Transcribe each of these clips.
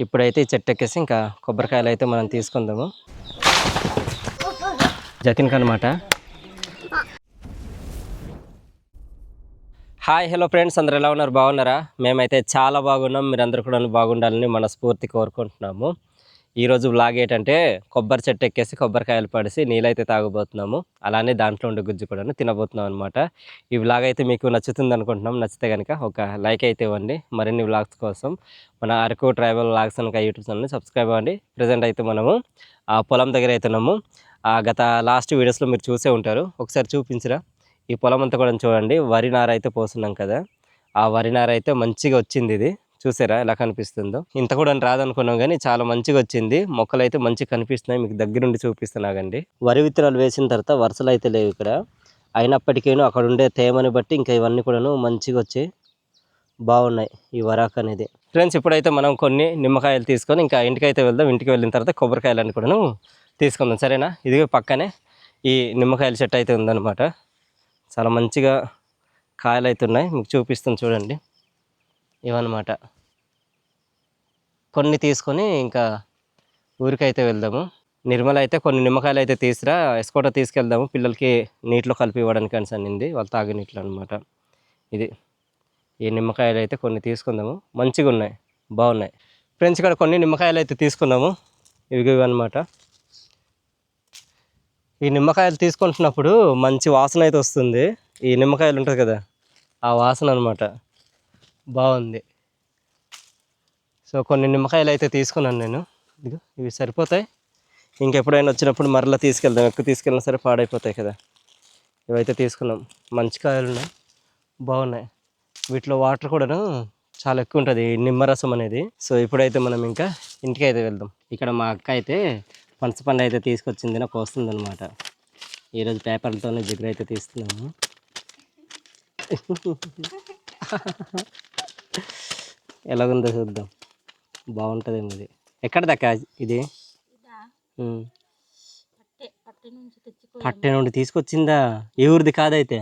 ఇప్పుడైతే ఈ చెట్టు ఎక్కేసి ఇంకా కొబ్బరికాయలు అయితే మనం తీసుకుందాము. జతిన్కి అనమాట. హాయ్ హలో ఫ్రెండ్స్, అందరు ఎలా ఉన్నారు? బాగున్నారా? మేమైతే చాలా బాగున్నాం. మీరందరూ కూడా బాగుండాలని మనస్ఫూర్తి కోరుకుంటున్నాము. ఈరోజు వ్లాగ్ ఏంటంటే కొబ్బరి చెట్టు ఎక్కేసి కొబ్బరికాయలు పడిసి నీళ్ళైతే తాగబోతున్నాము. అలానే దాంట్లో ఉండే గుజ్జు కూడా తినబోతున్నాం అనమాట. ఈ వ్లాగ్ అయితే మీకు నచ్చుతుంది అనుకుంటున్నాం. నచ్చితే కనుక ఒక లైక్ అయితే ఇవ్వండి. మరిన్ని వ్లాగ్స్ కోసం మన అరకు ట్రైబల్ వ్లాగ్స్ కనుక యూట్యూబ్ ఛానల్ని సబ్స్క్రైబ్ అవ్వండి. ప్రజెంట్ అయితే మనము ఆ పొలం దగ్గర అవుతున్నాము. గత లాస్ట్ వీడియోస్లో మీరు చూసే ఉంటారు. ఒకసారి చూపించరా? ఈ పొలం అంతా కూడా చూడండి. వరి నార అయితే పోస్తున్నాం కదా, ఆ వరి నార అయితే మంచిగా వచ్చింది. ఇది చూసారా ఎలా కనిపిస్తుందో? ఇంత కూడా రాదనుకున్నాం కానీ చాలా మంచిగా వచ్చింది. మొక్కలు అయితే మంచిగా కనిపిస్తున్నాయి. మీకు దగ్గరుండి చూపిస్తున్నాగండి. వరి విత్తనాలు వేసిన తర్వాత వరుసలు అయితే లేవు ఇక్కడ. అయినప్పటికీ అక్కడ ఉండే తేమని బట్టి ఇంకా ఇవన్నీ కూడాను మంచిగా వచ్చి బాగున్నాయి ఈ వరాక్ అనేది. ఫ్రెండ్స్, ఇప్పుడైతే మనం కొన్ని నిమ్మకాయలు తీసుకొని ఇంకా ఇంటికి అయితే వెళ్దాం. ఇంటికి వెళ్ళిన తర్వాత కొబ్బరికాయలన్నీ కూడాను తీసుకుందాం, సరేనా? ఇదిగో పక్కనే ఈ నిమ్మకాయల చెట్టు అయితే ఉందన్నమాట. చాలా మంచిగా కాయలు అయితే ఉన్నాయి. మీకు చూపిస్తాను చూడండి. ఇవన్నమాట. కొన్ని తీసుకొని ఇంకా ఊరికైతే వెళ్దాము. నిర్మల అయితే కొన్ని నిమ్మకాయలు అయితే తీసుకురా, ఎస్కోట తీసుకెళ్దాము. పిల్లలకి నీటిలో కలిపి ఇవ్వడానికి అని అనింది, వాళ్ళు తాగే నీటిలో అనమాట. ఇది ఈ నిమ్మకాయలు అయితే కొన్ని తీసుకుందాము. మంచిగా ఉన్నాయి, బాగున్నాయి. ఫ్రెండ్స్, ఇక్కడ కొన్ని నిమ్మకాయలు అయితే తీసుకున్నాము. ఇవి అనమాట. ఈ నిమ్మకాయలు తీసుకుంటున్నప్పుడు మంచి వాసన అయితే వస్తుంది. ఈ నిమ్మకాయలు ఉంటుంది కదా, ఆ వాసన అనమాట. బాగుంది. సో కొన్ని నిమ్మకాయలు అయితే తీసుకున్నాను నేను. ఇదిగో ఇవి సరిపోతాయి. ఇంకెప్పుడైనా వచ్చినప్పుడు మరలా తీసుకెళ్దాం. ఎక్కువ తీసుకెళ్ళినా సరే పాడైపోతాయి కదా. ఇవైతే తీసుకున్నాం. మంచి కాయలు ఉన్నాయి, బాగున్నాయి. వీటిలో వాటర్ కూడాను చాలా ఎక్కువ ఉంటుంది, నిమ్మరసం అనేది. సో ఇప్పుడైతే మనం ఇంకా ఇంటికి అయితే వెళ్దాం. ఇక్కడ మా అక్క అయితే పనసపండు అయితే తీసుకొచ్చింది, నాకు వస్తుంది అనమాట. ఈరోజు పేపర్లతోనే జిగురు అయితే తీస్తున్నాము. ఎలాగుందో చూద్దాం. బాగుంటుందేమో ఇది. ఎక్కడ దక్క ఇది? పట్టె నుండి తీసుకొచ్చిందా? ఏ ఊరిది కాదైతే?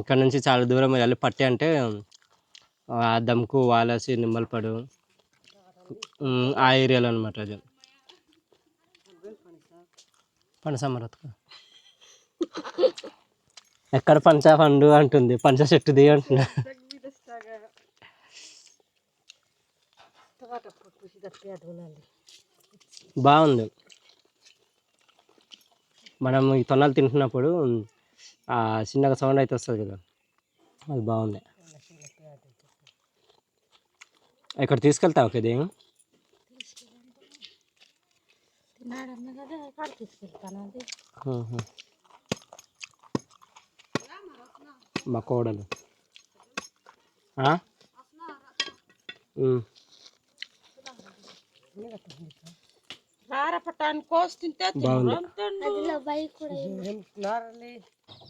ఇక్కడ నుంచి చాలా దూరం వెళ్ళాలి. పట్టె అంటే దమ్కు, వాలాసి, నిమ్మలపాడు ఆ ఏరియాలో అనమాట. అది పనసమరత్. ఎక్కడ పంచ పండు అంటుంది, పంచ చెట్టుది అంటున్నా. బాగుంది. మనం ఈ తొన్నాలు తింటున్నప్పుడు చిన్నగా సౌండ్ అయితే వస్తుంది కదా, అది బాగుంది. ఇక్కడ తీసుకెళ్తావు కదా? మా కోడలు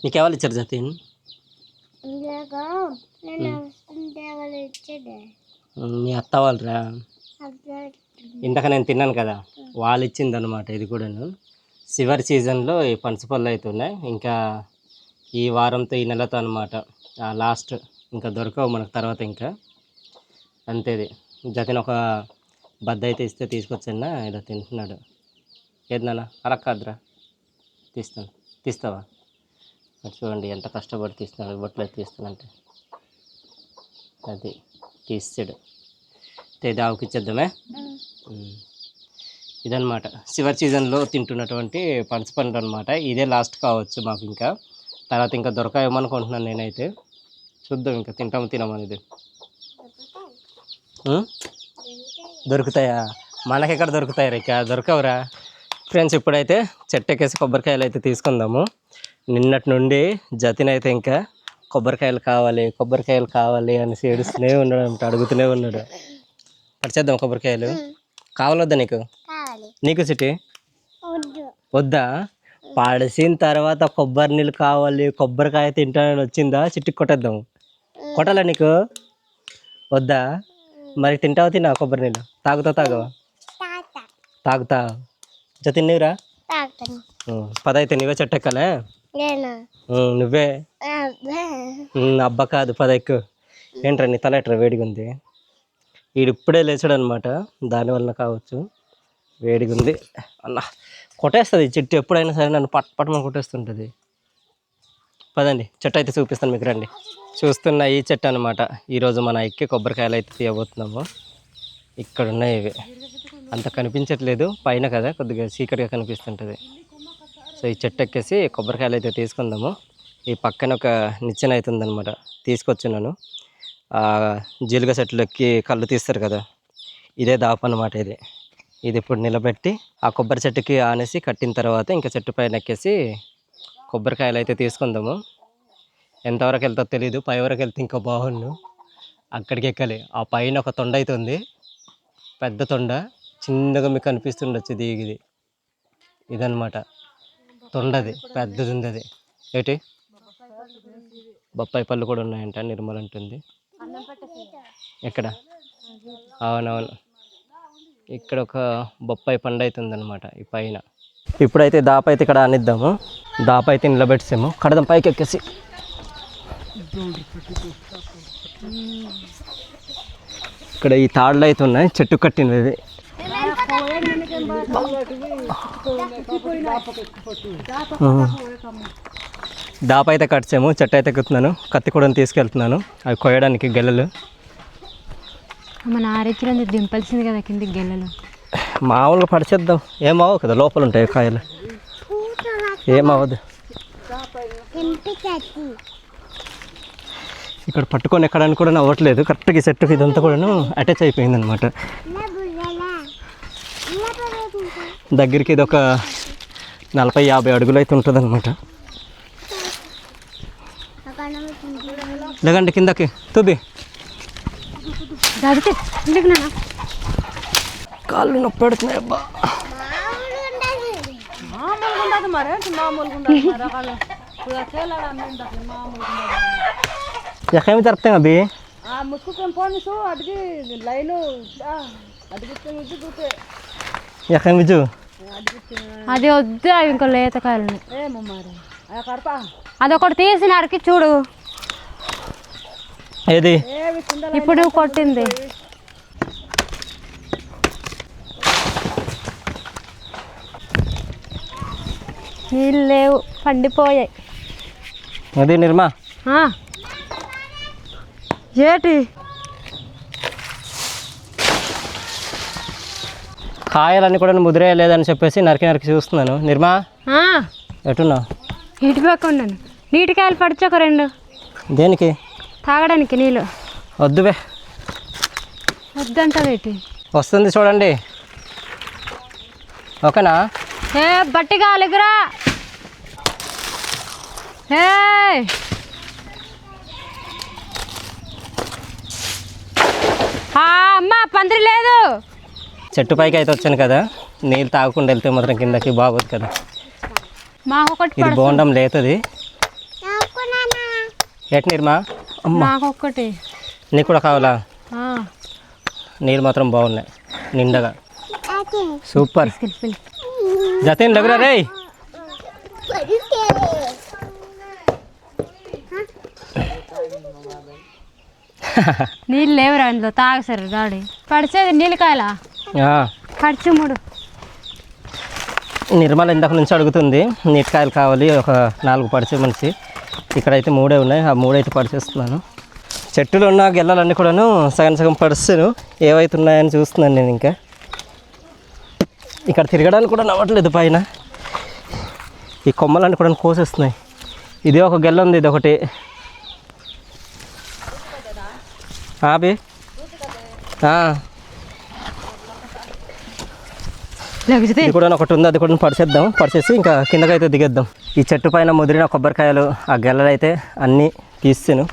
నీకెవరు ఇచ్చారు జతిన్? మీ అత్త వాళ్ళరా? ఇందాక నేను తిన్నాను కదా, వాళ్ళు ఇచ్చింది అనమాట. ఇది కూడాను చివరి సీజన్లో ఈ పనసపళ్ళు అయితే ఉన్నాయి. ఇంకా ఈ వారంతో, ఈ నెలతో అనమాట లాస్ట్. ఇంకా దొరకవు మనకు తర్వాత. ఇంకా అంతేది. జతిన్ ఒక బద్ద అయితే ఇస్తే తీసుకొచ్చా, ఇలా తింటున్నాడు. ఏది నాన్న? అలా కాదురా, తీస్తాను. తీస్తావా? చూడండి ఎంత కష్టపడి తీస్తున్నాడు. బొట్లు తీస్తానంటే అది తీసాడు. ఇది ఆవుకి ఇచ్చేద్దామే. ఇదనమాట చివరి సీజన్లో తింటున్నటువంటి పనసపండు అనమాట. ఇదే లాస్ట్ కావచ్చు మాకు. ఇంకా తర్వాత ఇంకా దొరకాయేమనుకుంటున్నాను నేనైతే. చూద్దాం, ఇంకా తినమనేది. దొరుకుతాయా? మనకెక్కడ దొరుకుతాయి రా, ఇక దొరకవురా. ఫ్రెండ్స్, ఇప్పుడైతే చెట్టు ఎక్కేసి కొబ్బరికాయలు అయితే తీసుకుందాము. నిన్నటి నుండి జతిన్ అయితే ఇంకా కొబ్బరికాయలు కావాలి అని ఏడుస్తూనే ఉన్నాడు, అడుగుతూనే ఉన్నాడు. పడిచేద్దాం కొబ్బరికాయలు. కావాలొద్దా నీకు? నీకు సిటీ వద్దా? పడిసిన తర్వాత కొబ్బరి నీళ్ళు కావాలి, కొబ్బరికాయ తింటానని వచ్చిందా? చిట్టికి కొట్టేద్దాం. కొట్టాలా నీకు? వద్దా? మరి తినా కొబ్బరి నీళ్ళు? తాగుతావా? తాగుతా. జతిన్ నీవురా? పదైతే నువ్వే చెట్టు ఎక్కాలే. నువ్వే. అబ్బా కాదు, పద ఎక్కు. ఏంట్రా నీ తల ఎట్రా వేడిగా ఉంది? వీడు ఇప్పుడే లేచాడు అనమాట, దానివల్ల కావచ్చు. వేడిగా ఉంది అన్న, కొట్టేస్తుంది చెట్టు ఎప్పుడైనా సరే, నన్ను పట్టమని కొట్టేస్తుంటుంది. పదండి చెట్టు అయితే చూపిస్తాను మీకు, రండి. చూస్తున్న ఈ చెట్టు అనమాట, ఈరోజు మన ఎక్కి కొబ్బరికాయలు అయితే తీయబోతున్నాము. ఇక్కడ ఉన్నాయి ఇవి, అంత కనిపించట్లేదు పైన కదా, కొద్దిగా చీకటిగా కనిపిస్తుంటుంది. సో ఈ చెట్టు ఎక్కేసి కొబ్బరికాయలు అయితే తీసుకుందాము. ఈ పక్కన ఒక నిచ్చెన అయితే ఉందన్నమాట, తీసుకొచ్చున్నాను. జీలుగ చెట్లు ఎక్కి కళ్ళు తీస్తారు కదా, ఇదే దాపు అనమాట. ఇది ఇప్పుడు నిలబెట్టి ఆ కొబ్బరి చెట్టుకి ఆనేసి కట్టిన తర్వాత ఇంకా చెట్టు పైన ఎక్కేసి కొబ్బరికాయలు అయితే తీసుకుందాము. ఎంతవరకు వెళ్తుందో తెలీదు, పై వరకు వెళ్తే ఇంకా బాగుండు. అక్కడికి ఎక్కాలి. ఆ పైన ఒక తొండ అయితే ఉంది, పెద్ద తొండ, చిన్నగా మీకు కనిపిస్తుండొచ్చు. ఇది ఇదన్నమాట తొండది, పెద్దది ఉంది. అది ఏంటి, బొప్పాయి పళ్ళు కూడా ఉన్నాయంట, నిర్మల్ అంటుంది. ఎక్కడ? అవునవును, ఇక్కడ ఒక బొప్పాయి పండు అయితే ఉందన్నమాట ఈ పైన. ఇప్పుడైతే దాప అయితే ఇక్కడ ఆనిద్దాము. దాప అయితే నిలబెట్టాము, కడదాం పైకి ఎక్కేసి. ఇక్కడ ఈ తాళ్ళు అయితే ఉన్నాయి, చెట్టు కట్టినవి. దాప అయితే కట్టాము, చెట్టు అయితే ఎక్కుతున్నాను, కత్తి కూడా తీసుకెళ్తున్నాను అవి కోయడానికి. గెల్లలు మన ఆరెచ్చినందు దింపాల్సింది కదా కిందికి గెల్లలు. మామూలుగా పడిచేద్దాం, ఏమవు కదా, లోపల ఉంటాయి కాయలు, ఏమవ్వదు. ఇక్కడ పట్టుకొని ఎక్కడానికి కూడా అవ్వట్లేదు, కరెక్ట్గా ఈ చెట్టుకి ఇదంతా కూడా అటాచ్ అయిపోయింది అనమాట. దగ్గరికి ఇది ఒక 40-50 అడుగులు అయితే ఉంటుంది అనమాట. లేకంటే కిందకి తుది కాళ్ళు నొప్పి పెడుతున్నాయి. అబ్బా ఎక్కడేమి జరుపుతాం అవి. ఎక్కడ విజు అది వద్దు, అవి ఇంకో లేత కాయలు. అదొకటి తీసి నరికి చూడు. ఏది ఇప్పుడు నువ్వు కొట్టింది. నీళ్ళు లేవు, పండిపోయాయి. అది నిర్మా ఏటి కాయలన్నీ కూడా ముదిరేయలేదని చెప్పేసి నరికి చూస్తున్నాను. నిర్మా ఎటున్నా? ఇటు పక్క ఉన్నాను. నీటికాయలు పడిచి ఒక 2. దేనికి? తాగడానికి నీళ్ళు. వద్దువే. వద్దంటదేటి? వస్తుంది చూడండి, ఓకేనా? ఏ బట్టి కాలిగురా. ఏ అమ్మ పందిరి లేదు. చెట్టు పైకి అయితే వచ్చాను కదా, నీళ్ళు తాగకుండా వెళ్తే మాత్రం కిందకి బాగోదు కదా. మాకొకటి ఇది బోండం లేతుంది. ఎట్ నిర్మా? మాకొక్కటి. నీకు కూడా కావాలా? నీళ్ళు మాత్రం బాగున్నాయి నిండగా, సూపర్. జతిన్ దగ్గర రే. నీళ్ళు లేవురా అందులో, తాగసరు డాడీ. పడిచేది నీళ్ళకాయలా? పడిచి 3. నిర్మల ఇందాక నుంచి అడుగుతుంది నీటికాయలు కావాలి, ఒక 4 పడిచే మనిషి. ఇక్కడైతే 3 ఉన్నాయి, ఆ 3 అయితే పడిచేస్తున్నాను. చెట్టులో ఉన్న గెల్లలన్నీ కూడాను సగం పడిస్తాను, ఏవైతే ఉన్నాయని చూస్తున్నాను నేను. ఇంకా ఇక్కడ తిరగడానికి కూడా నవ్వట్లేదు. పైన ఈ కొమ్మలన్నీ కూడా కోసేస్తున్నాయి. ఇది ఒక గెల్ల ఉంది, ఇది ఒకటి. ఆబి ఇది కూడా ఒకటి ఉంది, అది కూడా పడిచేద్దాం. పడిచేసి ఇంకా కిందకైతే దిగేద్దాం. ఈ చెట్టు పైన ముదిరిన కొబ్బరికాయలు, ఆ గెల్లలు అయితే అన్నీ తీస్తాను.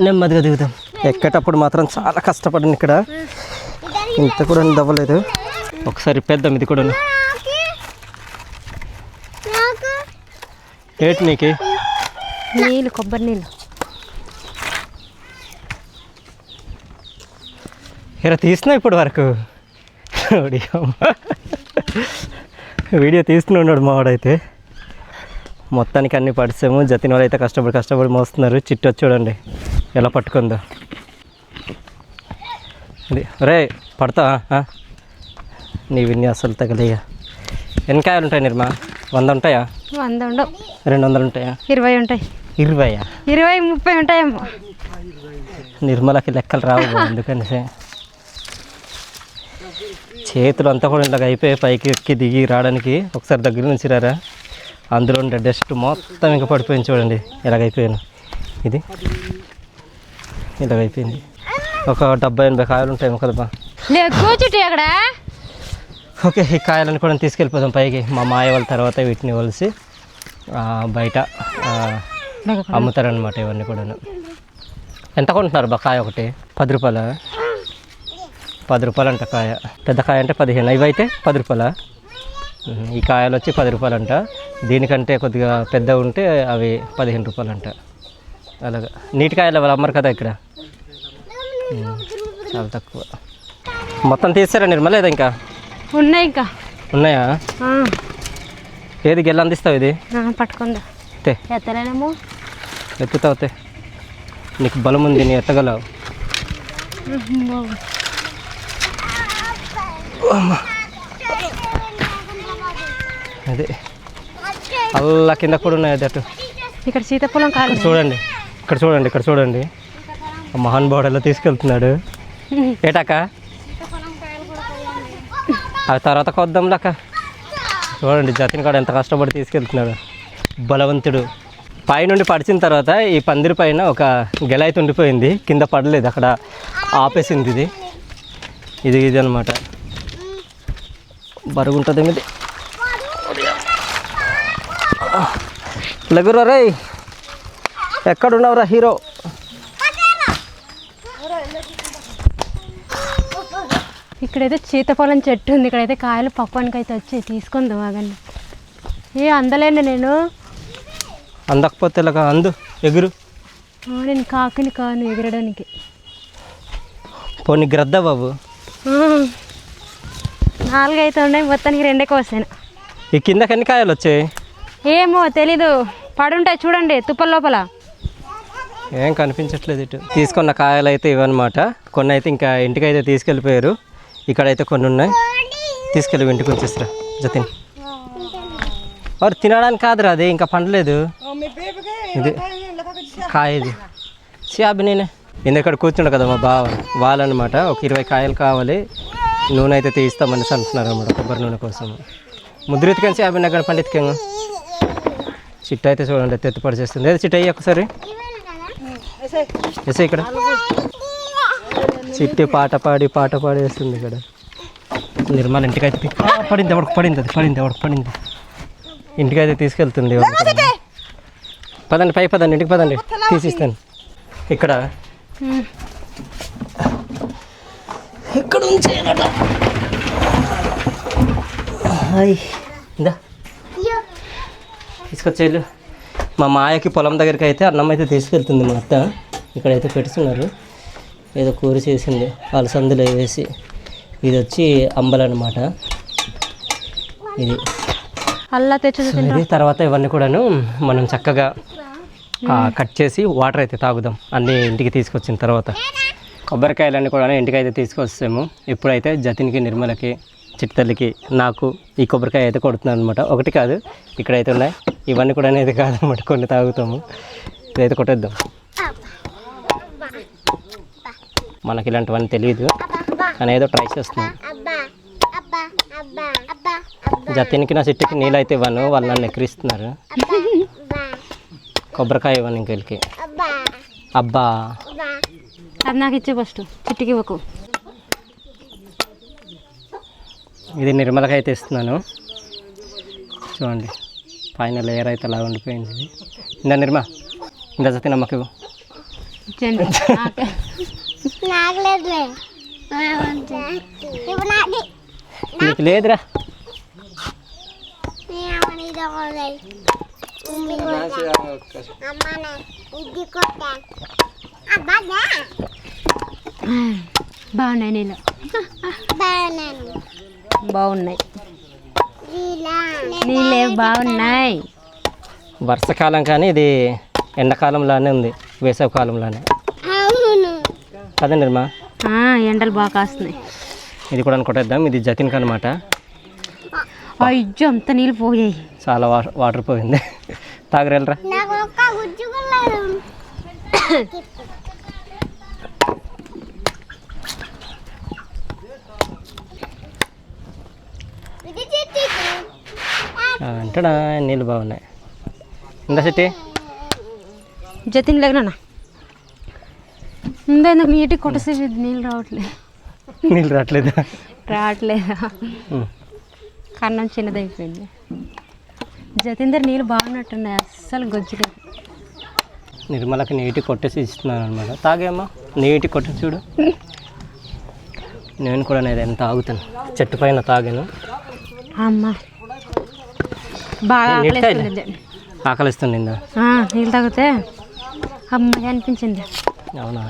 నెమ్మదిగా దిగుదాం. ఎక్కేటప్పుడు మాత్రం చాలా కష్టపడింది. ఇక్కడ ఇంత కూడా దవ్వలేదు. ఒకసారి పెద్దాం ఇది కూడా. ఏంటి నీకు? నీళ్ళు, కొబ్బరి నీళ్ళు. ఇలా తీస్తున్నా ఇప్పటి వరకు. వీడియో తీస్తూనే ఉన్నాడు మావాడైతే. మొత్తానికి అన్నీ పడిసాము. జతిన్ వాళ్ళు అయితే కష్టపడి మోస్తున్నారు. చిట్టు వచ్చి చూడండి ఎలా పట్టుకుందో. అది రే పడతా నీవిన్ని అసలు తగలిగా ఎన్ని కాయలు ఉంటాయి నిర్మా 100 ఉంటాయా 100 ఉండవు, 200 ఉంటాయా 20 ఉంటాయి, 20 20-30 ఉంటాయేమో. నిర్మలకి లెక్కలు రావు అందుకని చేతులు అంతా కూడా ఇలాగ అయిపోయి పైకి ఎక్కి దిగి రావడానికి ఒకసారి దగ్గర నుంచి రారా. అందులో ఉండే డస్ట్ మొత్తం ఇంకా పడిపోయింది చూడండి, ఇలాగైపోయాను. ఇది ఇలాగైపోయింది. ఒక 70-80 కాయలు ఉంటాయేమో కదపా. కూర్చుంటే అక్కడ. ఓకే, ఈ కాయలను కూడా తీసుకెళ్ళిపోతాం పైకి. మా మాయ వాళ్ళ తర్వాత వీటిని వలిసి బయట అమ్ముతారనమాట. ఇవన్నీ కూడా ఎంత కొంటున్నారు బా కాయ? ఒకటి 10 రూపాయల, 10 రూపాయలు అంట కాయ. పెద్ద కాయ అంటే 15, ఇవి అయితే 10 రూపాయల. ఈ కాయలు వచ్చి 10 రూపాయలు అంట. దీనికంటే కొద్దిగా పెద్ద ఉంటే అవి 15 రూపాయలు అంట. అలాగా నీటి కాయలు వాళ్ళు అమ్మరు కదా ఇక్కడ, చాలా తక్కువ. మొత్తం తీసారా నిర్మల లేదా ఇంకా ఉన్నాయి? ఇంకా ఉన్నాయా? ఏది గెల్ల అందిస్తావు? ఇది పట్టుకుందా ఎత్తలేనేమో. ఎత్తుతావుతే నీకు బలం ఉంది, నీ ఎత్తగలవు. అదే అల్లా కింద కూడా ఉన్నాయి. అది అటు ఇక్కడ సీతాఫలం కాదు చూడండి, ఇక్కడ చూడండి, ఇక్కడ చూడండి. మహాన్ బోడలో తీసుకెళ్తున్నాడు. ఏటాక అవి తర్వాత కొద్దాం లక్క. చూడండి జతిన్ కూడా ఎంత కష్టపడి తీసుకెళ్తున్నాడు, బలవంతుడు. పైనుండి పడిచిన తర్వాత ఈ పందిరి పైన ఒక గెల అయితే ఉండిపోయింది, కింద పడలేదు, అక్కడ ఆపేసింది. ఇది అనమాట. బరుగుంటుంది ఇది. లగురా రే, ఎక్కడున్నావురా హీరో? ఇక్కడైతే సీతాఫలం చెట్టు ఉంది, ఇక్కడైతే కాయలు పక్వానికి అయితే వచ్చి తీసుకుందాం. ఆగండి, అందలేండి నేను. అందకపోతే ఇలాగా అందు ఎగురు. నేను కాకిని కాను ఎగరడానికి. పోనీ గ్రద్దా బాబు. 4 అయితే ఉన్నాయి, మొత్తానికి 2 వస్తాను. ఈ కిందకి ఎన్ని కాయలు వచ్చాయి ఏమో తెలీదు, పడుంటాయి చూడండి తుప్పల లోపల. ఏం కనిపించట్లేదు ఇటు. తీసుకున్న కాయలు అయితే ఇవన్నమాట. కొన్ని అయితే ఇంకా ఇంటికి అయితే తీసుకెళ్ళిపోయారు. ఇక్కడైతే కొన్ని ఉన్నాయి, తీసుకెళ్ళి ఇంటికి వచ్చేస్తారా జతిన్. వారు తినడానికి కాదురా, అది ఇంకా పండలేదు. ఇది కాయ, ఇది చాబి. నేనే ఇక్కడ కూర్చుండ కదా మా బావ వాళ్ళనమాట. ఒక 20 కాయలు కావాలి, నూనె అయితే తీస్తామని అంటున్నారు అన్నమాట, కొబ్బరి నూనె కోసం. ముద్రెత్తుకొని చాబిని అక్కడ పండితుకేమో. చిట్ట అయితే చూడండి ఎత్తుపడి చేస్తుంది. ఏది చిట్ట అయ్యి ఒకసారి ఎస్. ఇక్కడ చిట్టి పాట పాడి వేస్తుంది ఇక్కడ. నిర్మల ఇంటికైతే పడింది, ఎవరికి పడింది. ఇంటికైతే తీసుకెళ్తుంది. పదండి పై పదండి, ఇంటికి పదండి, తీసిస్తాను. ఇక్కడ ఉంచేయాలట. తీసుకొచ్చేళ్ళు. మా మాయకి పొలం దగ్గరికి అయితే అన్నం అయితే తీసుకెళ్తుంది మా అత్త. ఇక్కడైతే పెట్టుతున్నారు, ఏదో కూర చేసింది అలసందులో వేసి. ఇది వచ్చి అంబలన్నమాట. ఇది అల్లా తెచ్చి తర్వాత ఇవన్నీ కూడాను మనం చక్కగా కట్ చేసి వాటర్ అయితే తాగుదాం అన్నీ ఇంటికి తీసుకొచ్చిన తర్వాత. కొబ్బరికాయలన్నీ కూడా ఇంటికి అయితే తీసుకొస్తాము. ఇప్పుడైతే జతిన్కి, నిర్మలకి, చిట్టతల్లికి, నాకు ఈ కొబ్బరికాయ అయితే కొడుతున్నాను అనమాట. ఒకటి కాదు, ఇక్కడైతే ఉన్నాయి. ఇవన్నీ కూడా అనేది కాదనమాట, కొన్ని తాగుతాము. ఇదైతే కొట్టేద్దాం. మనకి ఇలాంటివన్నీ తెలియదు కానీ ఏదో ట్రై చేస్తున్నాం. జతిన్కి, నా చిట్టుకి నీళ్ళు అయితే ఇవ్వను, వాళ్ళు నన్ను ఎక్కిరిస్తున్నారు. కొబ్బరికాయ ఇవ్వను ఇంకెళ్ళకి. అబ్బా అది నాకు ఇచ్చే ఫస్ట్, చిట్టుకి ఇవ్వకు. ఇది నిర్మలకి అయితే ఇస్తున్నాను. చూడండి పైన లేయర్ అయితే అలా ఉండిపోయింది. ఇందా నిర్మ, ఇందా జతిన్ అమ్మకి ఇవ్వు. నీకు లేదురా. బాగున్నాయి నీళ్ళు, బాగున్నాయి నీళ్ళే బాగున్నాయి. వర్షాకాలం కానీ ఇది ఎండాకాలంలానే ఉంది, వేసవి కాలంలానే కదా నిర్మా. ఎండలు బాగా కాస్తున్నాయి. ఇది కూడా కొట్టేద్దాం. ఇది జతిన్కి అనమాట. అయ్యో అంత నీళ్ళు పోయాయి. చాలా వాటర్ పోయింది. తాగరెళ్ళరా. అంటాడా నీళ్ళు బాగున్నాయి. ఇందా సిట్టి జతిన్ లేకనా ఇందా ఎందుకు నీటికి కొట్టసేపు నీళ్ళు రావట్లేదు. నీళ్ళు రావట్లేదా? రావట్లేదా? కన్నం చిన్నదైపోయింది. జతీందర్ నీళ్ళు బాగున్నట్టున్నాయి, అస్సలు గొజ్జులేదు. నిర్మలకి నీటికి కొట్టేసి ఇస్తున్నాను అనమాట. తాగేమ్మా, నీటికి కొట్టేసి చూడు. నేను కూడా నేను ఎంత తాగుతాను, చెట్టు పైన తాగాను. అమ్మ బాగా ఆకలిస్తుంది. నీళ్ళు తాగితే అమ్మాయి అనిపించింది. అవునా?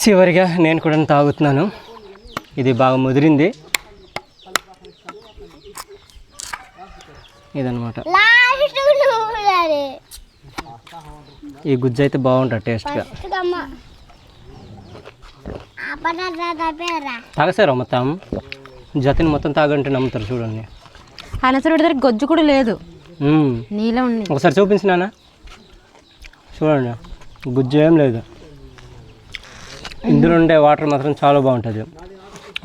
చివరిగా నేను కూడా తాగుతున్నాను. ఇది బాగా ముదిరింది ఇదనమాట. ఈ గుజ్జు అయితే బాగుంటుంది టేస్ట్గా. తాగసారా మొత్తం? జతిని మొత్తం తాగంటే నమ్ముతారు చూడండి. అనసరి దగ్గర గొజ్జు కూడా లేదు, నీళ్ళ ఉంది. ఒకసారి చూపించినానా? చూడండి, గుజ్జు ఏం లేదు. ఇందులో ఉండే వాటర్ మాత్రం చాలా బాగుంటుంది.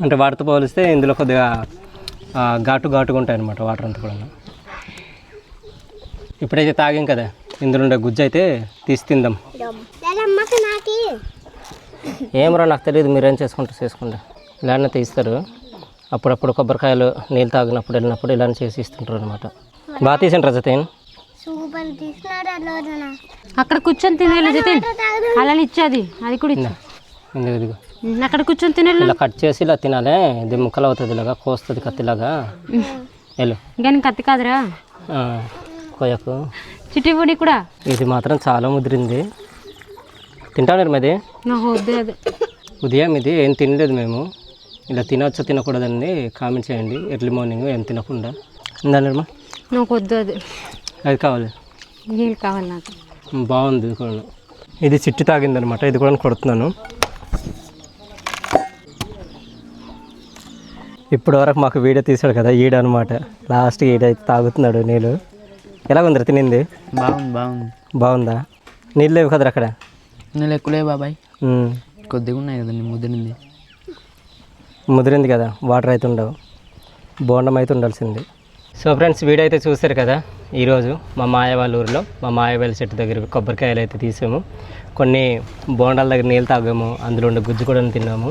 అంటే వాటితో పోలిస్తే ఇందులో కొద్దిగా ఘాటుగా ఉంటాయి అన్నమాట వాటర్ అంతా కూడా. ఇప్పుడైతే తాగాం కదా, ఇందులో ఉండే గుజ్జు అయితే తీసి తిందాం. ఏమరా నాకు తెలియదు, మీరేం చేసుకోండి. ఇలానే తీస్తారు. అప్పుడప్పుడు కొబ్బరికాయలు నీళ్ళు తాగినప్పుడు వెళ్ళినప్పుడు ఇలానే చేసి ఇస్తుంటారు అనమాట. బాగా తీసిండ్రా జతీన్? అక్కడ కూర్చొని తినేది జతీన్, అలా ఇచ్చేది అది కూడా ఇచ్చా. ఇదిగో అక్కడ కూర్చొని తినాలి. ఇలా కట్ చేసి ఇలా తినాలి. ఇది ముక్కలు అవుతుంది, ఇలాగా కోస్తుంది కత్తిలాగా. వెళ్ళు. కానీ కత్తి కాదురా, కొయ్యకు. చిట్టి పొడి కూడా. ఇది మాత్రం చాలా ముదిరింది. తింటాను నిర్మది? నాకు వద్దు. అది ఉదయం ఇది ఏం తినలేదు మేము. ఇలా తినవచ్చో తినకూడదని కామెంట్ చేయండి. ఎర్లీ మార్నింగ్ ఏం తినకుండా. ఉందా నిర్మ? నాకు వద్దు. అది కావాలి, నీళ్ళు కావాలి నాకు. బాగుంది ఇది కూడా. ఇది చిట్టి తాగింది అనమాట. ఇది కూడా కొడుతున్నాను. ఇప్పటి వరకు మాకు వీడియో తీసాడు కదా ఈడనమాట. లాస్ట్ ఈడైతే తాగుతున్నాడు నీళ్ళు. ఎలా ఉందిరా తినింది? బాగుందా? నీళ్ళు లేవు కదరా అక్కడ? నీళ్ళు ఎక్కువ లేవు బాబాయ్, కొద్దిగా ఉన్నాయి కదా. ముదిరింది కదా, వాటర్ అయితే ఉండవు, బోండం అయితే ఉండాల్సింది. సో ఫ్రెండ్స్, వీడియో అయితే చూసారు కదా. ఈరోజు మా మాయ వాళ్ళ ఊరిలో మా మాయ వాళ్ళ చెట్టు దగ్గర కొబ్బరికాయలు అయితే తీసాము. కొన్ని బోండాల దగ్గర నీళ్ళు తాగాము, అందులో ఉండే గుజ్జు కూడా తిన్నాము.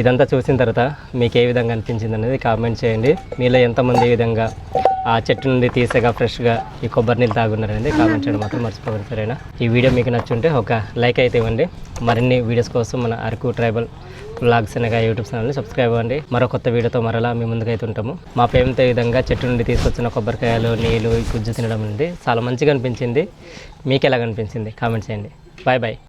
ఇదంతా చూసిన తర్వాత మీకు ఏ విధంగా అనిపించింది అనేది కామెంట్ చేయండి. మీలో ఎంతమంది ఈ విధంగా ఆ చెట్టు నుండి తీసేగా ఫ్రెష్గా ఈ కొబ్బరి నీళ్ళు తాగున్నారనేది కామెంట్ చేయడం మాత్రం మర్చిపోకండి. సరేనా? ఈ వీడియో మీకు నచ్చుంటే ఒక లైక్ అయితే ఇవ్వండి. మరిన్ని వీడియోస్ కోసం మన అరకు ట్రైబల్ వ్లాగ్స్ అనగా యూట్యూబ్ ఛానల్ని సబ్స్క్రైబ్ అవ్వండి. మరో కొత్త వీడియోతో మరలా మీ ముందుకైతే ఉంటాము. మా ప్రేమతో ఈ విధంగా చెట్టు నుండి తీసుకొచ్చిన కొబ్బరికాయలు నీళ్ళు గుజ్జు తినడం అనేది చాలా మంచిగా అనిపించింది. మీకు ఎలాగ అనిపించింది కామెంట్ చేయండి. Bye bye.